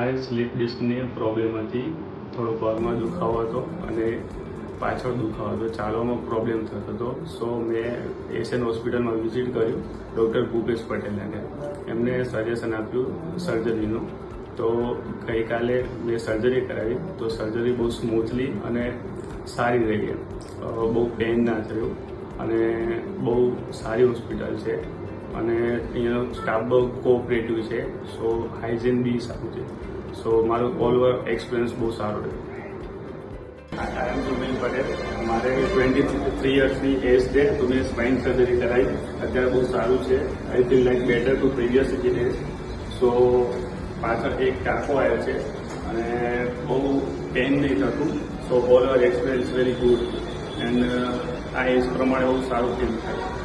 મારે slip ડિસ્કની problem હતી, થોડો પગમાં દુખાવો હતો અને પાછળ દુખાવો હતો, ચાલવામાં પ્રોબ્લેમ થતો હતો. સો મેં એશિયન હોસ્પિટલમાં વિઝિટ કર્યું ડૉક્ટર ભૂપેશ પટેલને. એમને સજેશન આપ્યું સર્જરીનું. તો ગઈકાલે મેં સર્જરી કરાવી તો સર્જરી બહુ સ્મૂથલી અને સારી રહી. બહુ પેઇન ના થયું અને બહુ સારી હોસ્પિટલ છે અને અહીંયાનો સ્ટાફ બહુ કોઓપરેટિવ છે. સો હાઇજીન બી સારું છે. સો મારો ઓલ ઓવર એક્સપિરિયન્સ બહુ સારો રહ્યો. આઈ એમ સુમિલ પટેલ. મારે 23 યર્સની એજ છે તો મેં સ્પાઇન સર્જરી કરાવી. અત્યારે બહુ સારું છે. I feel like better to previous days. So પાછળ એક ટાંકો આવ્યો છે અને બહુ પેઇન નહીં થતું. સો all over experience very good and આ એજ પ્રમાણે બહુ સારું ફીલ થાય.